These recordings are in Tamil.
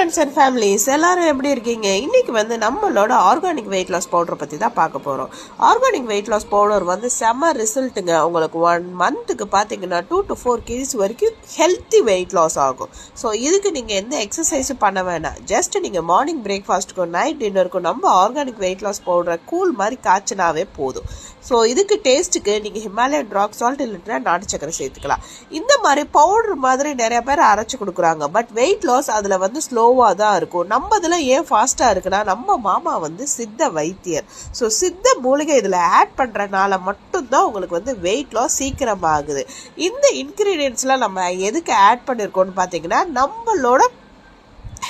ஃப்ரெண்ட்ஸ் அண்ட் ஃபேமிலிஸ் எல்லாரும் எப்படி இருக்கீங்க? இன்னைக்கு வந்து நம்மளோட ஆர்கானிக் வெயிட் லாஸ் பவுடர் பற்றி தான் பார்க்க போகிறோம். ஆர்கானிக் வெயிட் லாஸ் பவுடர் வந்து செம்ம ரிசல்ட்டுங்க. உங்களுக்கு 1 மந்த்துக்கு பார்த்தீங்கன்னா 2 to 4 kgs வரைக்கும் ஹெல்த்தி வெயிட் லாஸ் ஆகும். ஸோ இதுக்கு நீங்கள் எந்த எக்ஸசைஸும் பண்ண வேணாம். ஜஸ்ட் நீங்கள் மார்னிங் பிரேக்ஃபாஸ்ட்டுக்கும் நைட் டின்னருக்கும் நம்ம ஆர்கானிக் வெயிட் லாஸ் பவுடரை கூல் மாதிரி காய்ச்சினாவே போதும். ஸோ இதுக்கு டேஸ்ட்டுக்கு நீங்கள் ஹிமாலயன் ராக் சால்ட் இல்லைன்னா நாட்டு சக்கரை சேர்த்துக்கலாம். இந்த மாதிரி பவுடர் மாதிரி நிறைய பேர் அரைச்சி கொடுக்குறாங்க. பட் வெயிட் லாஸ் அதில் வந்து ஸ்லோவாக தான் இருக்கும். நம்ம இதில் ஏன் ஃபாஸ்ட்டாக இருக்குன்னா நம்ம மாமா வந்து சித்த வைத்தியர். ஸோ சித்த மூலிகை இதில் ஆட் பண்ணுறனால மட்டும்தான் உங்களுக்கு வந்து வெயிட் லாஸ் சீக்கிரமாகுது. இந்த இன்க்ரீடியன்ட்ஸ்லாம் நம்ம எதுக்கு ஆட் பண்ணியிருக்கோம்னு பார்த்தீங்கன்னா நம்மளோட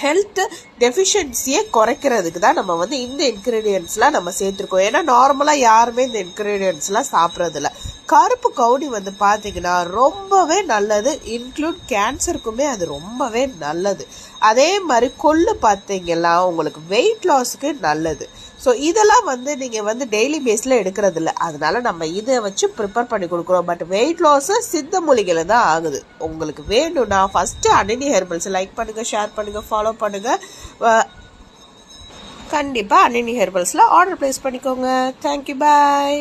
ஹெல்த் டெஃபிஷியன்சியை குறைக்கிறதுக்கு தான் நம்ம வந்து இந்த இன்க்ரீடியன்ட்ஸ்லாம் நம்ம சேர்த்துருக்கோம். ஏன்னா நார்மலாக யாருமே இந்த இன்க்ரீடியன்ட்ஸ்லாம் சாப்பிட்றதில்ல. கருப்பு கவுனி வந்து பார்த்தீங்கன்னா ரொம்பவே நல்லது. இன்க்ளூட் கேன்சருக்குமே அது ரொம்பவே நல்லது. அதே மாதிரி கொள்ளு பார்த்தீங்கன்னா உங்களுக்கு வெயிட் லாஸுக்கு நல்லது. ஸோ இதெல்லாம் வந்து நீங்கள் வந்து டெய்லி பேஸில் எடுக்கிறது இல்லை. அதனால நம்ம இதை வச்சு ப்ரிப்பேர் பண்ணி கொடுக்குறோம். பட் வெயிட் லாஸு சித்த மூலிகையில தான் ஆகுது. உங்களுக்கு வேணும்னா ஃபஸ்ட்டு அனினி ஹெர்பல்ஸ் லைக் பண்ணுங்கள், ஷேர் பண்ணுங்கள், ஃபாலோ பண்ணுங்கள். கண்டிப்பாக அனினி ஹெர்பல்ஸில் ஆர்டர் ப்ளேஸ் பண்ணிக்கோங்க. தேங்க்யூ, பாய்.